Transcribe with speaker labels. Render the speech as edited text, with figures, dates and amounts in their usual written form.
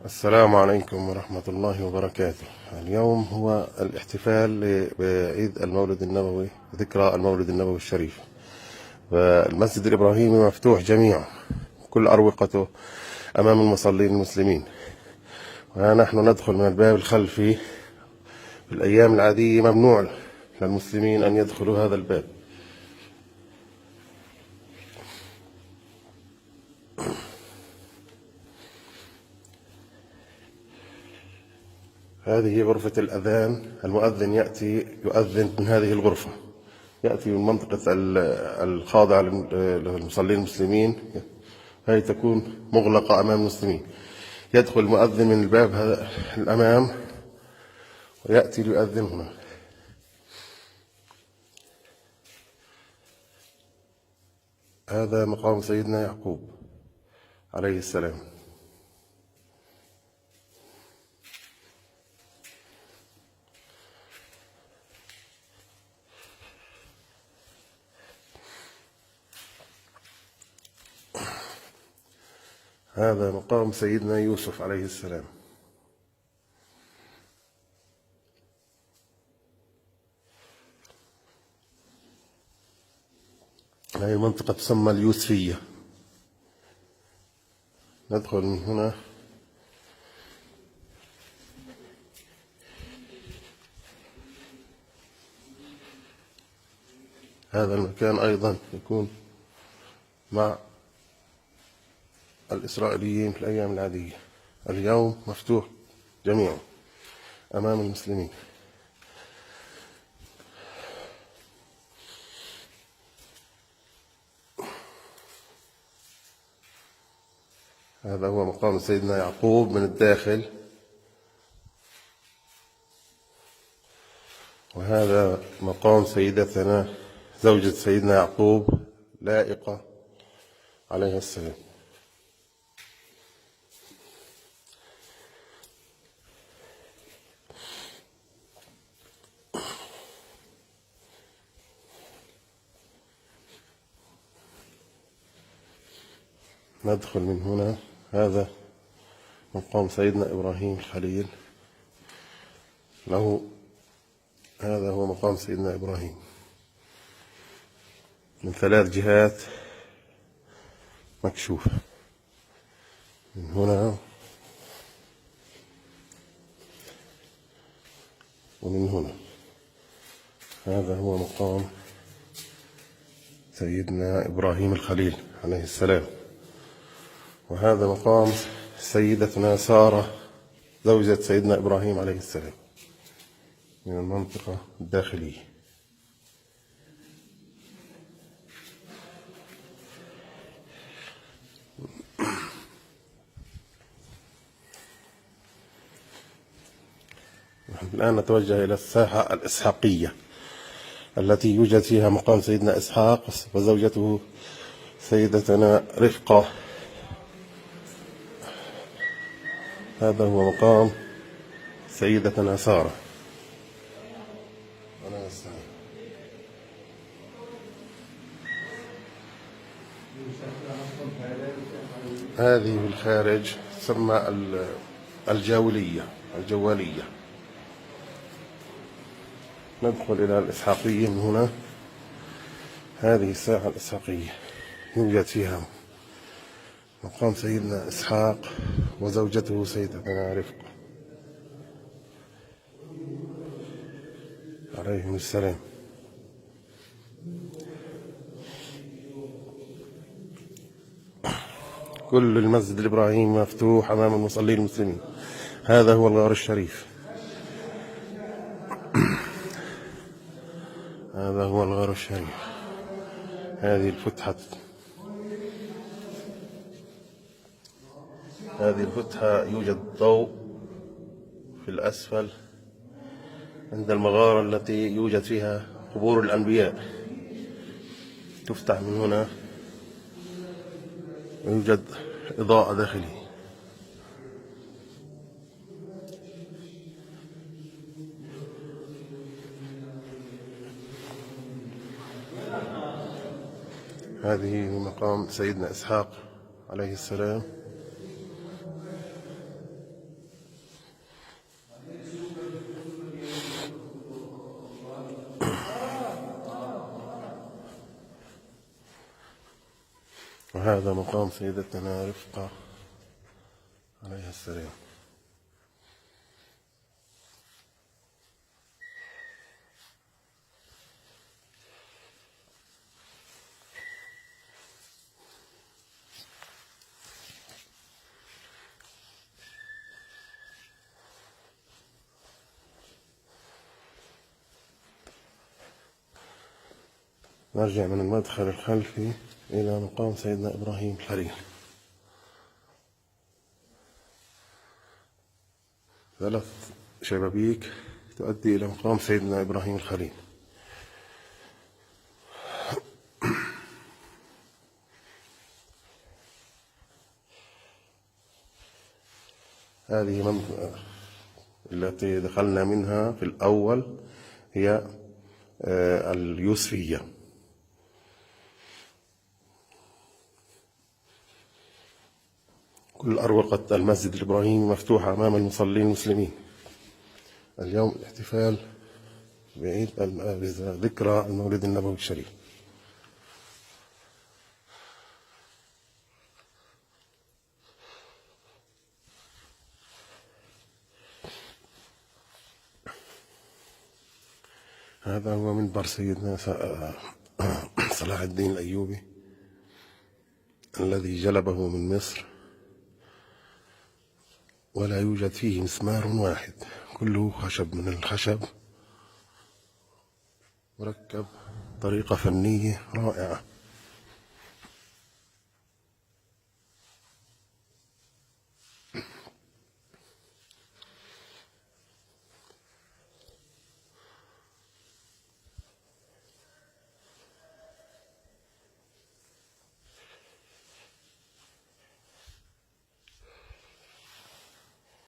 Speaker 1: السلام عليكم ورحمة الله وبركاته. اليوم هو الاحتفال بعيد المولد النبوي، ذكرى المولد النبوي الشريف، والمسجد الإبراهيمي مفتوح جميعا كل أروقته أمام المصلين المسلمين، ونحن ندخل من الباب الخلفي. في الأيام العادية ممنوع للمسلمين أن يدخلوا هذا الباب. هذه غرفة الأذان، المؤذن يأتي يؤذن من هذه الغرفة، يأتي من منطقة الخاضعة للمصلين المسلمين، هذه تكون مغلقة أمام المسلمين. يدخل المؤذن من الباب هذا الأمام ويأتي ليؤذن هنا. هذا مقام سيدنا يعقوب عليه السلام. هذا مقام سيدنا يوسف عليه السلام. هذه منطقة تسمى اليوسفية. ندخل من هنا. هذا المكان أيضا يكون مع الإسرائيليين في الأيام العادية. اليوم مفتوح جميعا أمام المسلمين. هذا هو مقام سيدنا يعقوب من الداخل، وهذا مقام سيدتنا زوجة سيدنا يعقوب لائقة عليها السلام. ندخل من هنا. هذا مقام سيدنا إبراهيم الخليل له. هذا هو مقام سيدنا إبراهيم من 3 جهات مكشوفة، من هنا ومن هنا. هذا هو مقام سيدنا إبراهيم الخليل عليه السلام. وهذا مقام سيدتنا سارة زوجة سيدنا إبراهيم عليه السلام من المنطقة الداخلية. نحن الآن نتوجه إلى الساحة الإسحاقية التي يوجد فيها مقام سيدنا إسحاق وزوجته سيدتنا رفقة. هذا هو مقام سيدتنا سارة. هذه في الخارج تسمى الجوالية. ندخل إلى الإسحاقية من هنا. هذه الساحة الإسحاقية يوجد فيها مقام سيدنا إسحاق وزوجته سيدتنا رفقة عليهم السلام. كل المسجد الإبراهيمي مفتوح أمام المصلين المسلمين. هذا هو الغار الشريف. هذا هو الغار الشريف. هذه الفتحة يوجد ضوء في الأسفل عند المغارة التي يوجد فيها قبور الأنبياء. تفتح من هنا ويوجد إضاءة داخلية. هذه مقام سيدنا إسحاق عليه السلام. وهذا مقام سيدتنا رفقة عليها السلام. نرجع من المدخل الخلفي إلى مقام سيدنا إبراهيم الخليل. 3 شبابيك تؤدي إلى مقام سيدنا إبراهيم الخليل. هذه منطقة التي دخلنا منها في الأول هي اليوسفية. كل أروقة المسجد الإبراهيمي مفتوحة أمام المصلين المسلمين. اليوم الاحتفال بعيد ذكرى المولد النبوي الشريف. هذا هو منبر سيدنا صلاح الدين الأيوبي الذي جلبه من مصر، ولا يوجد فيه مسمار واحد، كله خشب من الخشب، مركب بطريقة فنية رائعة.